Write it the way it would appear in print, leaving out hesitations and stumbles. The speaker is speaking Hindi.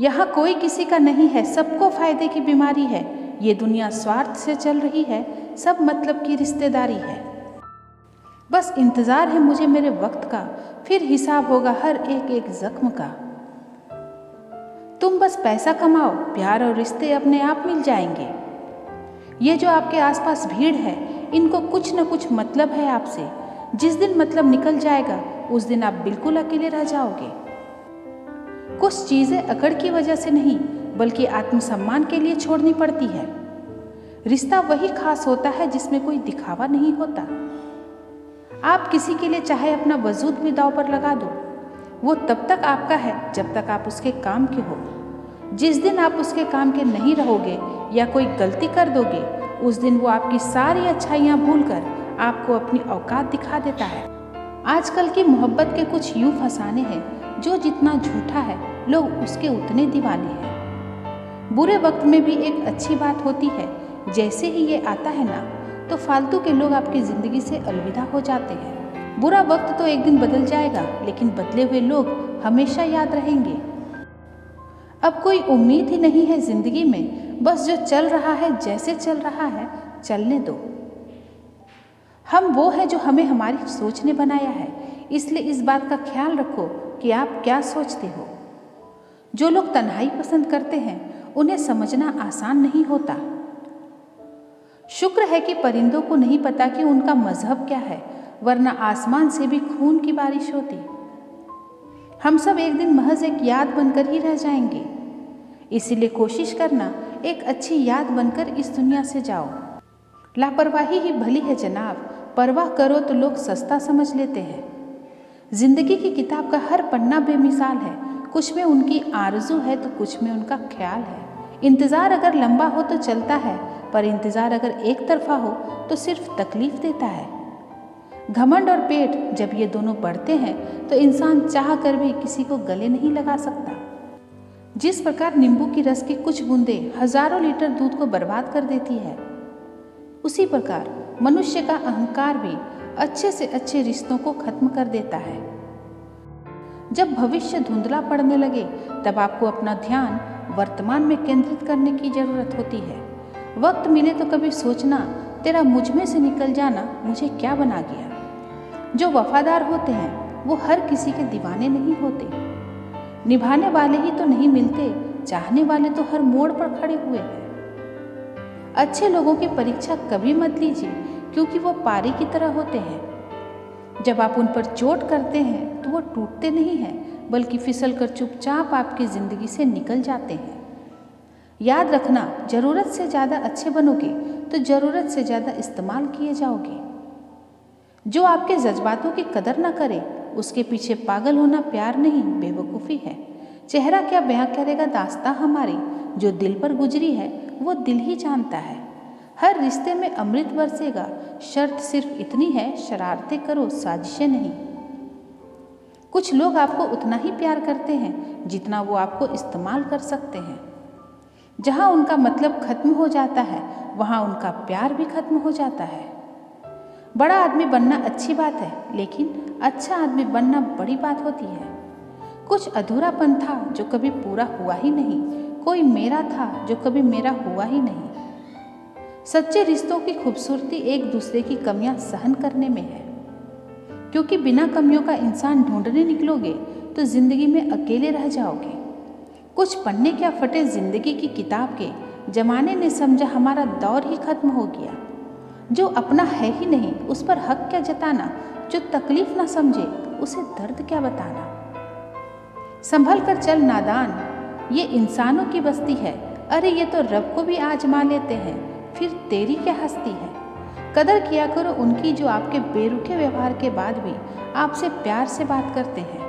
यहाँ कोई किसी का नहीं है, सबको फायदे की बीमारी है। ये दुनिया स्वार्थ से चल रही है, सब मतलब की रिश्तेदारी है। बस इंतज़ार है मुझे मेरे वक्त का, फिर हिसाब होगा हर एक एक जख्म का। तुम बस पैसा कमाओ, प्यार और रिश्ते अपने आप मिल जाएंगे। ये जो आपके आसपास भीड़ है, इनको कुछ न कुछ मतलब है आपसे। जिस दिन मतलब निकल जाएगा, उस दिन आप बिल्कुल अकेले रह जाओगे। कुछ चीज़ें अकड़ की वजह से नहीं, बल्कि आत्मसम्मान के लिए छोड़नी पड़ती है। रिश्ता वही खास होता है जिसमें कोई दिखावा नहीं होता। आप किसी के लिए चाहे अपना वजूद भी दांव पर लगा दो, वो तब तक आपका है जब तक आप उसके काम के हो। जिस दिन आप उसके काम के नहीं रहोगे या कोई गलती कर दोगे, उस दिन वो आपकी सारी अच्छाइयाँ भूलकर आपको अपनी औकात दिखा देता है। आजकल की मोहब्बत के कुछ यूँ फसाने हैं, जो जितना झूठा है लोग उसके उतने दीवाने हैं। बुरे वक्त में भी एक अच्छी बात होती है, जैसे ही ये आता है ना, तो फालतू के लोग आपकी ज़िंदगी से अलविदा हो जाते हैं। बुरा वक्त तो एक दिन बदल जाएगा, लेकिन बदले हुए लोग हमेशा याद रहेंगे। अब कोई उम्मीद ही नहीं है ज़िंदगी में, बस जो चल रहा है जैसे चल रहा है चलने दो। हम वो है जो हमें हमारी सोच ने बनाया है, इसलिए इस बात का ख्याल रखो कि आप क्या सोचते हो। जो लोग तन्हाई पसंद करते हैं, उन्हें समझना आसान नहीं होता। शुक्र है कि परिंदों को नहीं पता कि उनका मजहब क्या है, वरना आसमान से भी खून की बारिश होती। हम सब एक दिन महज एक याद बनकर ही रह जाएंगे, इसीलिए कोशिश करना एक अच्छी याद बनकर इस दुनिया से जाओ। लापरवाही ही भली है जनाब, परवाह करो तो लोग सस्ता समझ लेते हैं। जिंदगी की किताब का हर पन्ना बेमिसाल है, कुछ में उनकी आरज़ू है तो कुछ में उनका ख्याल है। इंतज़ार अगर लंबा हो तो चलता है, पर इंतज़ार अगर एक तरफा हो तो सिर्फ तकलीफ देता है। घमंड और पेट जब ये दोनों बढ़ते हैं तो इंसान चाह कर भी किसी को गले नहीं लगा सकता। जिस प्रकार नींबू की रस की कुछ बूंदें हजारों लीटर दूध को बर्बाद कर देती है, उसी प्रकार मनुष्य का अहंकार भी अच्छे से अच्छे रिश्तों को खत्म कर देता है। जब भविष्य धुंधला पड़ने लगे, तब आपको अपना ध्यान वर्तमान में केंद्रित करने की जरूरत होती है। वक्त मिले तो कभी सोचना, तेरा मुझ में से निकल जाना मुझे क्या बना गया। जो वफादार होते हैं वो हर किसी के दीवाने नहीं होते। निभाने वाले ही तो नहीं मिलते, चाहने वाले तो हर मोड़ पर खड़े हुए हैं। अच्छे लोगों की परीक्षा कभी मत लीजिए, क्योंकि वो पारी की तरह होते हैं। जब आप उन पर चोट करते हैं तो वो टूटते नहीं हैं, बल्कि फिसल कर चुपचाप आपकी ज़िंदगी से निकल जाते हैं। याद रखना, ज़रूरत से ज़्यादा अच्छे बनोगे तो ज़रूरत से ज़्यादा इस्तेमाल किए जाओगे। जो आपके जज्बातों की कदर ना करे, उसके पीछे पागल होना प्यार नहीं, बेवकूफ़ी है। चेहरा क्या बयां करेगा दास्तां हमारी, जो दिल पर गुजरी है वो दिल ही जानता है। हर रिश्ते में अमृत बरसेगा, शर्त सिर्फ इतनी है, शरारतें करो, साजिशें नहीं। कुछ लोग आपको उतना ही प्यार करते हैं जितना वो आपको इस्तेमाल कर सकते हैं। जहाँ उनका मतलब खत्म हो जाता है, वहाँ उनका प्यार भी खत्म हो जाता है। बड़ा आदमी बनना अच्छी बात है, लेकिन अच्छा आदमी बनना बड़ी बात होती है। कुछ अधूरापन था जो कभी पूरा हुआ ही नहीं, कोई मेरा था जो कभी मेरा हुआ ही नहीं। सच्चे रिश्तों की खूबसूरती एक दूसरे की कमियां सहन करने में है, क्योंकि बिना कमियों का इंसान ढूंढने निकलोगे तो जिंदगी में अकेले रह जाओगे। कुछ पन्ने क्या फटे जिंदगी की किताब के, जमाने ने समझा हमारा दौर ही खत्म हो गया। जो अपना है ही नहीं, उस पर हक क्या जताना, जो तकलीफ ना समझे उसे दर्द क्या बताना। संभल कर चल नादान, ये इंसानों की बस्ती है। अरे ये तो रब को भी आजमा लेते हैं, फिर तेरी क्या हस्ती है। कदर किया करो उनकी जो आपके बेरुखे व्यवहार के बाद भी आपसे प्यार से बात करते हैं।